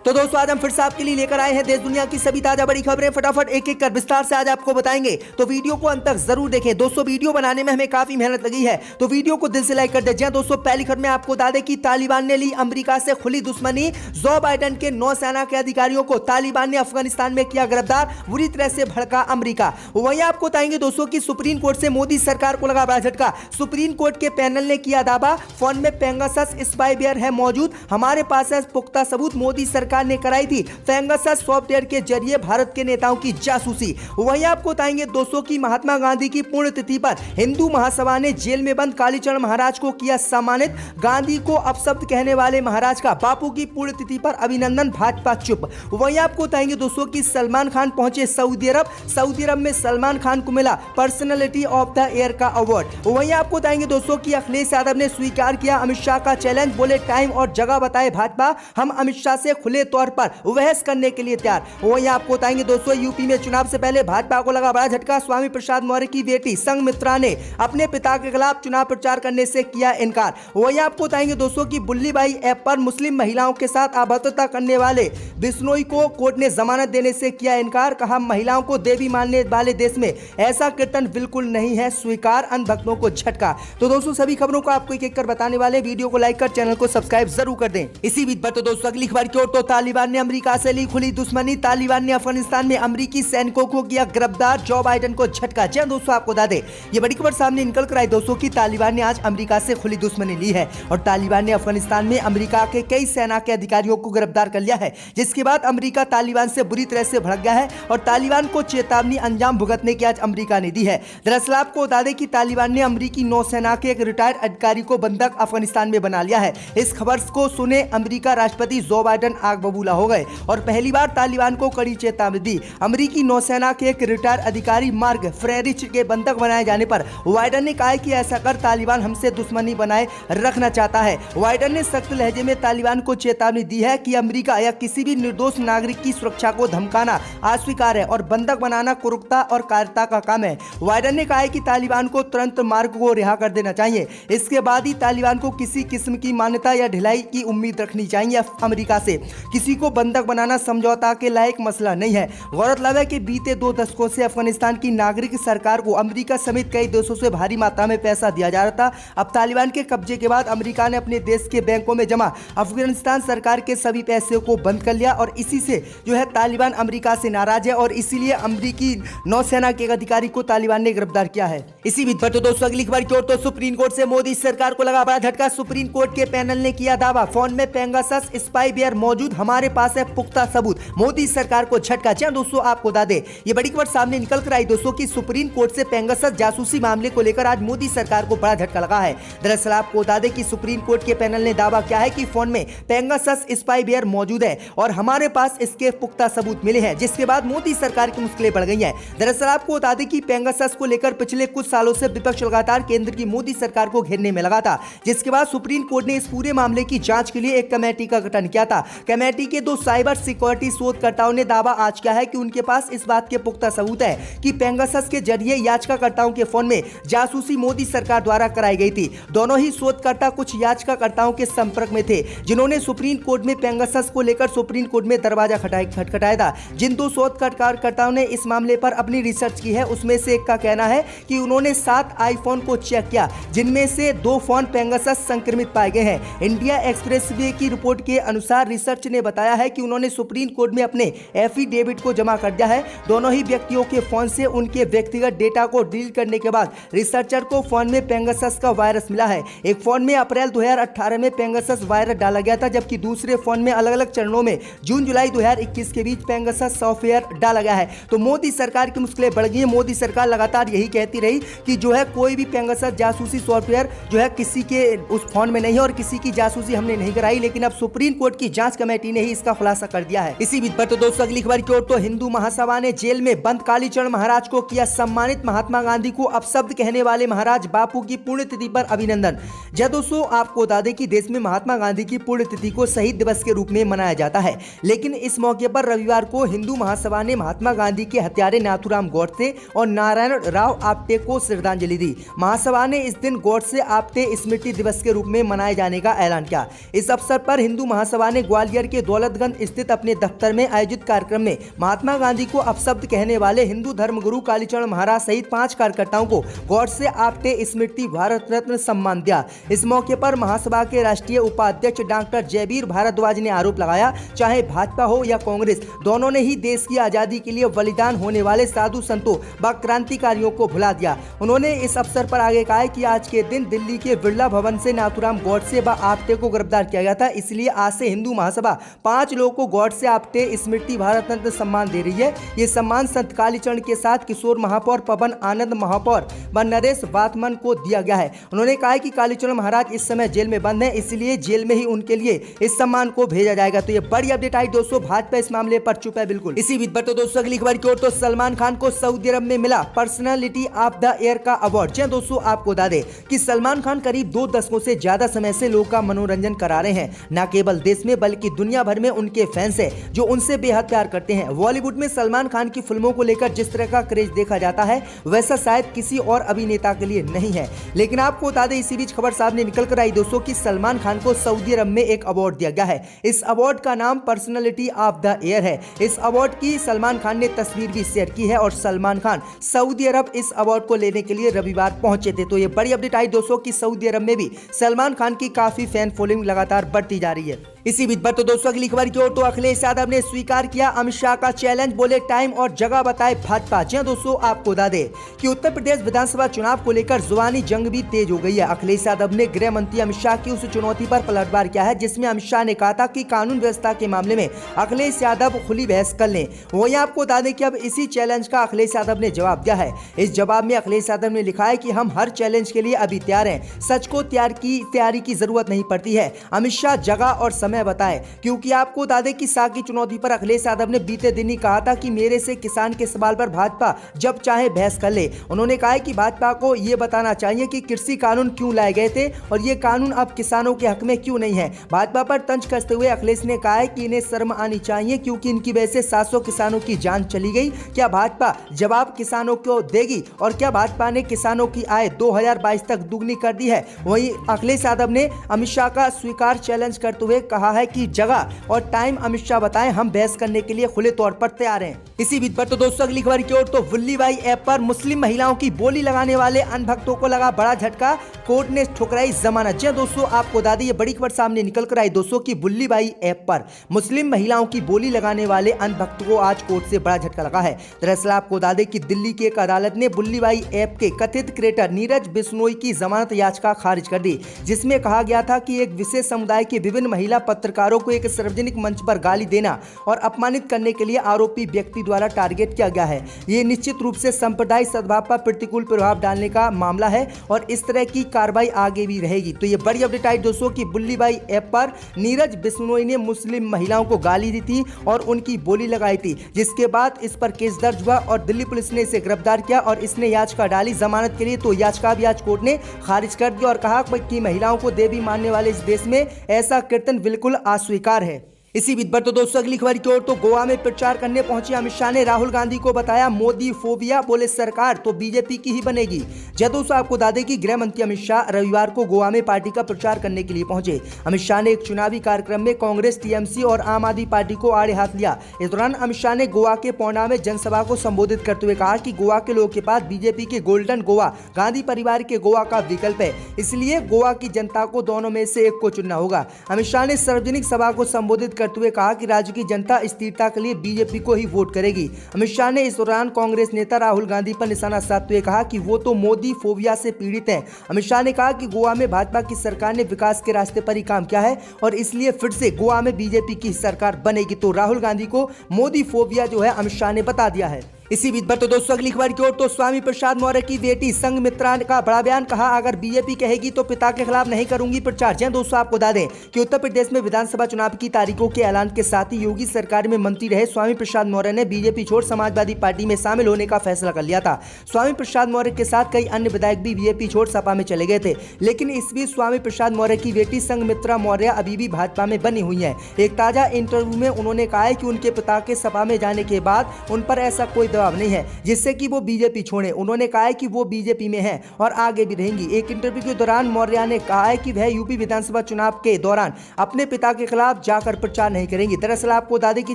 तो दोस्तों आज हम फिर से आपके लिए लेकर आए हैं देश दुनिया की सभी ताजा बड़ी खबरें। फटाफट एक एक कर विस्तार से आज आपको बताएंगे, तो वीडियो को अंत तक जरूर देखें। दोस्तों वीडियो बनाने में हमें काफी मेहनत लगी है, तो वीडियो को दिल से लाइक कर दीजिए। दोस्तों पहली खबर में आपको बता दें कि तालिबान ने ली अमेरिका से खुली दुश्मनी। जो बाइडेन के नौसेना के अधिकारियों को तालिबान ने अफगानिस्तान में किया गिरफ्तार, बुरी तरह से भड़का अमेरिका। वहीं आपको बताएंगे दोस्तों की सुप्रीम कोर्ट से मोदी सरकार को लगा बड़ा झटका। सुप्रीम कोर्ट के पैनल ने किया दावा, फोन में पेगासस स्पाईवेयर है मौजूद, हमारे पास है पुख्ता सबूत। मोदी सरकार ने कराई थी पेगासस सॉफ्टवेयर के जरिए भारत के नेताओं की जासूसी। वहीं आपको बताएंगे दोस्तों की महात्मा गांधी की पुण्यतिथि पर हिंदू महासभा ने जेल में बंद कालीचरण महाराज को किया सम्मानित। गांधी को अपशब्द कहने वाले महाराज का बापू की पुण्यतिथि पर अभिनंदन, भाजपा चुप। वहीं आपको बताएंगे दोस्तों की सलमान खान पहुंचे सऊदी अरब। सऊदी अरब में सलमान खान को मिला पर्सनैलिटी ऑफ द ईयर का अवार्ड। वहीं आपको बताएंगे दोस्तों की अखिलेश यादव ने स्वीकार किया अमित शाह का चैलेंज, बोले टाइम और जगह बताए भाजपा, हम अमित शाह से खुले तौर पर बहस करने के लिए तैयार। वहीं आपको बताएंगे दोस्तों यूपी में चुनाव से पहले भाजपा को लगा बड़ा झटका। स्वामी प्रसाद मौर्य की बेटी संघमित्रा ने अपने पिता के खिलाफ चुनाव प्रचार करने से किया इनकार। वहीं आपको बताएंगे दोस्तों की बुल्लीबाई ऐप पर मुस्लिम महिलाओं के साथ अभद्रता करने वाले बिश्नोई को कोर्ट ने जमानत देने से किया इनकार। कहा महिलाओं को देवी मानने वाले देश में ऐसा कीर्तन बिल्कुल नहीं है स्वीकार, अन्य भक्तों को झटका। तो दोस्तों सभी खबरों को आपको एक एक कर बताने वाले, वीडियो को लाइक कर चैनल को सब्सक्राइब जरूर कर दें। इसी बीच पर तो दोस्तों अगली खबर की ओर, तो तालिबान ने अमेरिका से ली खुली दुश्मनी। तालिबान ने अफगानिस्तान में अमेरिकी सैनिकों को किया गिरफ्तार, जो बाइडेन को झटका। जी दोस्तों आपको बता दें, ये बड़ी खबर सामने निकल कर आई दोस्तों की तालिबान ने आज अमेरिका से खुली दुश्मनी ली है और तालिबान ने अफगानिस्तान में अमेरिका के कई सेना के अधिकारियों को गिरफ्तार कर लिया है, जिसके बाद अमेरिका तालिबान से बुरी तरह से भड़क गया है और तालिबान को चेतावनी अंजाम भुगतने की आज अमेरिका ने दी है। दरअसल आपको बता दें कि तालिबान ने अमेरिकी नौसेना के एक रिटायर्ड अधिकारी को बंधक अफगानिस्तान में बना लिया है। इस खबर को सुने अमेरिका राष्ट्रपति जो बाइडेन आग बबूला हो गए और पहली बार तालिबान को कड़ी चेतावनी दी। अमेरिकी नौसेना के एक रिटायर्ड अधिकारी मार्क फ्रेरिच के बंधक बनाए जाने पर बाइडेन ने कहा कि ऐसा कर तालिबान हमसे दुश्मनी बनाए रखना चाहता है। बाइडेन ने सख्त लहजे में तालिबान को चेतावनी दी है कि अमेरिका या किसी भी निर्दोष नागरिक की सुरक्षा को धमकाना अस्वीकार है और बंधक बनाना क्रूरता और कायरता का काम है। बाइडेन ने कहा है कि तालिबान को तुरंत मार्क को रिहा कर देना चाहिए, इसके बाद ही तालिबान को किसी किस्म की मान्यता या ढिलाई की उम्मीद रखनी चाहिए। अमेरिका से किसी को बंधक बनाना समझौता के लायक मसला नहीं है। गौरतलब है कि बीते 2 दशकों से अफगानिस्तान की नागरिक सरकार को अमेरिका समेत कई देशों से भारी मात्रा में पैसा दिया जा रहा था। अब तालिबान के कब्जे के बाद अमेरिका ने अपने देश के बैंकों में जमा अफगानिस्तान सरकार के सभी पैसे को बंद कर लिया और इसी से जो है तालिबान अमेरिका से नाराज है और इसीलिए अमेरिकी नौसेना के एक अधिकारी को तालिबान ने गिरफ्तार किया है। इसी बीच पर तो दोस्तों अगली खबर की ओर, तो सुप्रीम कोर्ट से मोदी सरकार को लगा बड़ा झटका। सुप्रीम कोर्ट के पैनल ने किया दावा, फोन में पेगासस स्पाईवेयर मौजूद, हमारे पास है पुख्ता सबूत। मोदी सरकार को झटका। जी दोस्तों आपको बता दें, ये बड़ी खबर सामने निकल कर आई दोस्तों की सुप्रीम कोर्ट से पेगासस जासूसी मामले को लेकर आज मोदी सरकार को बड़ा झटका लगा है। दरअसल आपको बता दें कि सुप्रीम कोर्ट के पैनल ने दावा किया है कि फोन में पेगासस स्पाईवेयर मौजूद है और हमारे पास इसके पुख्ता सबूत मिले हैं, जिसके बाद मोदी सरकार की मुश्किलें बढ़ गई हैं। दरअसल आपको बता दें कि पेगासस को लेकर पिछले कुछ सालों से विपक्ष लगातार केंद्र की मोदी सरकार को घेरने में लगा था, जिसके बाद सुप्रीम कोर्ट ने इस पूरे मामले की जांच के लिए एक कमेटी का गठन किया था। कमेटी के 2 साइबर सिक्योरिटी शोधकर्ताओं ने दावा आज किया है कि उनके पास इस बात के पुख्ता सबूत है कि पेगासस के जरिए याचिकाकर्ताओं के फोन में जासूसी मोदी सरकार द्वारा कराई गई थी। दोनों ही शोधकर्ता कुछ याचिकाकर्ताओं के संपर्क में थे, जिन्होंने सुप्रीम कोर्ट में पेगासस को लेकर सुप्रीम कोर्ट में दरवाजा खटखटाया था। जिन 2 शोधकर्ताओं ने इस मामले पर अपनी रिसर्च की है, उसमें से एक का कहना है कि उन्होंने 7 आईफोन को चेक किया, जिनमें से 2 फोन पेगासस संक्रमित पाए गए हैं। इंडिया एक्सप्रेस की रिपोर्ट के अनुसार रिसर्च ने बताया है कि उन्होंने सुप्रीम कोर्ट में अपने एफिडेविट को जमा कर दिया है। दोनों ही व्यक्तियों के फोन से उनके व्यक्तिगत डेटा को डिलीट करने के बाद रिसर्चर को फोन में पेगासस का वायरस मिला है। एक फोन में अप्रैल 2018 में पेगासस वायरस डाला गया था, जबकि दूसरे फोन में अलग अलग चरणों में जून जुलाई 2021 के बीच पेगासस सॉफ्टवेयर डाला गया है। तो मोदी सरकार की मुश्किलें बढ़ गई है। मोदी सरकार लगातार यही कहती रही कि जो है कोई भी पेगासस जासूसी सॉफ्टवेयर जो है किसी के उस फोन में नहीं है और किसी की जासूसी हमने नहीं कराई, लेकिन अब सुप्रीम कोर्ट की जांच कमेटी ने ही इसका खुलासा कर दिया है। इसी बीच पर तो दोस्तों अगली खबर की ओर, तो हिंदू महासभा ने जेल में बंद कालीचरण महाराज को किया सम्मानित। महात्मा गांधी को अपशब्द कहने वाले महाराज बापू की पुण्यतिथि पर अभिनंदन। जय दोस्तों आपको बता दें कि देश में महात्मा गांधी की पुण्यतिथि को शहीद दिवस के रूप में मनाया जाता है, लेकिन इस मौके पर रविवार को हिंदू महासभा ने महात्मा गांधी के हत्यारे नाथूराम गोडसे और नारायण राव आप्टे को श्रद्धांजलि दी। महासभा ने इस दिन गोडसे आप्टे स्मृति दिवस के रूप में मनाए जाने का ऐलान किया। इस अवसर पर हिंदू महासभा ने ग्वालियर के दौलतगंज स्थित अपने दफ्तर में आयोजित कार्यक्रम में महात्मा गांधी को अपशब्द कहने वाले हिंदू धर्मगुरु कालीचरण महाराज सहित 5 कार्यकर्ताओं को गॉडसे आपटे स्मृति भारत रत्न सम्मान दिया। इस मौके पर महासभा के राष्ट्रीय उपाध्यक्ष डॉक्टर जयवीर भारद्वाज ने आरोप लगाया, चाहे भाजपा हो या कांग्रेस, दोनों ने ही देश की आजादी के लिए बलिदान होने वाले साधु संतों व क्रांतिकारियों को भुला दिया। उन्होंने इस अवसर पर आगे कहा कि आज के दिन दिल्ली के बिरला भवन से नाथूराम गॉडसे व आपटे को गिरफ्तार किया गया था, इसलिए आज से हिंदू महासभा 5 लोगों को गॉडसे आपटे स्मृति भारत रत्न सम्मान दे रही है। ये सम्मान संत कालीचरण के साथ किशोर महापौर, पवन आनंद महापौर व नरेश वातमन को दिया गया है। उन्होंने कहा कि कालीचरण महाराज इस समय जेल में बंद हैं, इसलिए जेल में ही उनके लिए इस सम्मान को भेजा जाएगा। तो ये बड़ी अपडेट आई दोस्तों, भाजपा इस मामले पर चुप है बिल्कुल। इसी बीच पर तो दोस्तों अगली खबर की ओर, तो सलमान खान को सऊदी अरब में मिला पर्सनालिटी ऑफ द ईयर का अवार्ड। जी दोस्तों, आपको बता दें कि सलमान खान करीब 2 दशकों से ज्यादा समय से लोगों का मनोरंजन करा रहे हैं। न केवल देश में बल्कि दुनिया भर में उनके फैंस हैं जो उनसे बेहद प्यार करते हैं। बॉलीवुड में सलमान खान की फिल्मों को लेकर जिस तरह का क्रेज देखा जाता है वैसा शायद किसी और अभिनेता के लिए नहीं है। लेकिन आपको बता दें, इसी बीच खबर सामने निकल कर आई दोस्तों कि सलमान खान को सऊदी अरब में एक अवार्ड दिया गया है। इस अवार्ड का नाम पर्सनालिटी ऑफ द ईयर है। इस अवार्ड की सलमान खान ने तस्वीर भी शेयर की है और सलमान खान सऊदी अरब इस अवार्ड को लेने के लिए रविवार पहुंचे थे। तो ये बड़ी अपडेट आई दोस्तों कि सऊदी अरब में भी सलमान खान की काफी फैन फॉलोइंग लगातार बढ़ती जा रही है। इसी बीच पर तो दोस्तों अगली खबर की ओर, तो अखिलेश यादव ने स्वीकार किया अमित शाह का चैलेंज, बोले टाइम और जगह बताए भाजपा। जी दोस्तों, आपको बता दें कि उत्तर प्रदेश विधानसभा चुनाव को लेकर जुबानी जंग भी तेज हो गई है। अखिलेश यादव ने गृह मंत्री अमित शाह की उस चुनौती पर पलटवार किया है जिसमें अमित शाह ने कहा था कि कानून व्यवस्था के मामले में अखिलेश यादव खुली बहस कर लें। वहीं आपको बता दें कि अब इसी चैलेंज का अखिलेश यादव ने जवाब दिया है। इस जवाब में अखिलेश यादव ने लिखा है कि हम हर चैलेंज के लिए अभी तैयार हैं, सच को तैयारी की जरूरत नहीं पड़ती है, अमित शाह जगह और समय बताएं। क्योंकि आपको बता दें कि शाह की चुनौती पर अखिलेश यादव ने बीते दिन ही कहा था कि मेरे से किसान के सवाल पर भाजपा जब चाहे बहस कर ले। उन्होंने कहा कि भाजपा को यह बताना चाहिए कि कृषि कानून क्यों लाए गए थे और ये कानून अब किसानों के हक में क्यों नहीं है। भाजपा पर तंज कसते हुए अखिलेश ने कहा है कि इन्हें शर्म आनी चाहिए क्योंकि इनकी वजह से 700 किसानों की जान चली गई। क्या भाजपा जवाब किसानों को देगी और क्या भाजपा ने किसानों की आय 2022 तक दुगनी कर दी है। वहीं अखिलेश यादव ने अमित शाह का स्वीकार चैलेंज करते हुए कहा है कि जगह और टाइम अमित शाह बताएं, हम बहस करने के लिए खुले तौर पर तैयार हैं। इसी बीच पर तो दोस्तों अगली खबर की ओर, तो वुल्लीबाई ऐप पर मुस्लिम महिलाओं की बोली लगाने वाले अनभक्तों को लगा बड़ा झटका, कोर्ट ने ठुकराई जमानत। जी दोस्तों, आपको बता दें ये बड़ी खबर सामने निकल कर आई दोस्तों कि वुल्लीबाई ऐप पर मुस्लिम महिलाओं की बोली लगाने वाले अनभक्तों को आज कोर्ट से बड़ा झटका लगा है। दरअसल आपको बता दें कि दिल्ली की एक अदालत ने वुल्लीबाई ऐप के कथित क्रिएटर नीरज बिश्नोई की जमानत याचिका खारिज कर दी, जिसमें कहा गया था कि एक विशेष समुदाय के विभिन्न महिला पत्रकारों को एक सार्वजनिक मंच पर गाली देना और अपमानित करने के लिए आरोपी व्यक्ति द्वारा टारगेट किया गया है। ये निश्चित रूप से सांप्रदायिक सद्भाव पर प्रतिकूल प्रभाव डालने का मामला है और इस तरह की कार्रवाई आगे भी रहेगी। तो ये बड़ी अपडेट आई दोस्तों कि वुल्लीबाई ऐप पर नीरज बिश्नोई ने मुस्लिम महिलाओं को गाली दी थी और उनकी बोली लगाई थी, जिसके बाद इस पर केस दर्ज हुआ और दिल्ली पुलिस ने इसे गिरफ्तार किया और इसने याचिका डाली जमानत के लिए। तो याचिका भी आज कोर्ट ने खारिज कर दी और कहा कि महिलाओं को देवी मानने वाले इस देश में ऐसा कीर्तन बिल्कुल अस्वीकार है। इसी बीच पर तो दोस्तों अगली खबर की ओर, तो गोवा में प्रचार करने पहुंचे अमित शाह ने राहुल गांधी को बताया मोदी फोबिया, बोले सरकार तो बीजेपी की ही बनेगी। जय दोस्तों, आपको बता दें कि गृह मंत्री अमित शाह रविवार को गोवा में पार्टी का प्रचार करने के लिए पहुंचे। अमित शाह ने एक चुनावी कार्यक्रम में कांग्रेस, टीएमसी और आम आदमी पार्टी को आड़े हाथ लिया। इस दौरान अमित शाह ने गोवा के पौना में जनसभा को संबोधित करते हुए कहा कि गोवा के लोगों के पास बीजेपी के गोल्डन गोवा, गांधी परिवार के गोवा का विकल्प है, इसलिए गोवा की जनता को दोनों में से एक को चुनना होगा। अमित शाह ने सार्वजनिक सभा को संबोधित करते हुए कहा कि राज्य की जनता स्थिरता के लिए बीजेपी को ही वोट करेगी। अमित शाह ने इस दौरान कांग्रेस नेता राहुल गांधी पर निशाना साधते हुए कहा कि वो तो मोदी फोबिया से पीड़ित हैं। अमित शाह ने कहा कि गोवा में भाजपा की सरकार ने विकास के रास्ते पर ही काम किया है और इसलिए फिर से गोवा में बीजेपी की सरकार बनेगी। तो राहुल गांधी को मोदी फोबिया जो है अमित शाह ने बता दिया है। इसी बीच पर तो दोस्तों अगली खबर की ओर, तो स्वामी प्रसाद मौर्य की बेटी संघमित्रा का बड़ा बयान, कहा अगर बीजेपी कहेगी तो पिता के खिलाफ नहीं करूंगी प्रचार। जी दोस्तों, आपको बता दें कि उत्तर प्रदेश में विधानसभा चुनाव की तारीखों के ऐलान के साथ ही योगी सरकार में मंत्री रहे स्वामी प्रसाद मौर्य ने बीजेपी छोड़ समाजवादी पार्टी में शामिल होने का फैसला कर लिया था। स्वामी प्रसाद मौर्य के साथ कई अन्य विधायक भी बीजेपी छोड़ सपा में चले गए थे, लेकिन इस बीच स्वामी प्रसाद मौर्य की बेटी संघमित्रा मौर्य अभी भी भाजपा में बनी हुई है। एक ताजा इंटरव्यू में उन्होंने कहा है कि उनके पिता के सपा में जाने के बाद उन पर ऐसा कोई दबाव जवाब नहीं है जिससे कि वो बीजेपी छोड़े। उन्होंने कहा है कि वो बीजेपी में है और आगे भी रहेंगी। एक इंटरव्यू के दौरान मौर्य ने कहा है कि वह यूपी विधानसभा चुनाव के दौरान अपने पिता के खिलाफ जाकर प्रचार नहीं करेंगी। दरअसल आपको बता दें कि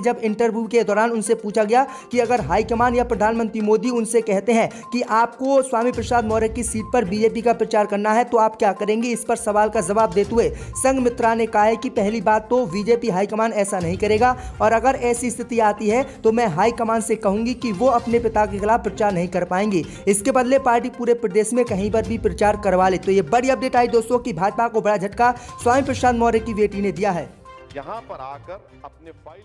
जब इंटरव्यू के दौरान उनसे पूछा गया कि अगर हाईकमान या प्रधानमंत्री मोदी उनसे कहते हैं कि आपको स्वामी प्रसाद मौर्य की सीट पर बीजेपी का प्रचार करना है तो आप क्या करेंगे, इस पर सवाल का जवाब देते हुए संघमित्रा ने कहा है कि पहली बात तो बीजेपी हाईकमान ऐसा नहीं करेगा और अगर ऐसी स्थिति आती है तो मैं हाईकमान से कहूंगी कि वो अपने पिता के खिलाफ प्रचार नहीं कर पाएंगी। इसके बदले पार्टी पूरे प्रदेश में कहीं पर भी प्रचार करवा ले। तो ये बड़ी अपडेट आई दोस्तों कि भाजपा को बड़ा झटका स्वामी प्रसाद मौर्य की बेटी ने दिया है। यहाँ पर आकर अपने फाइल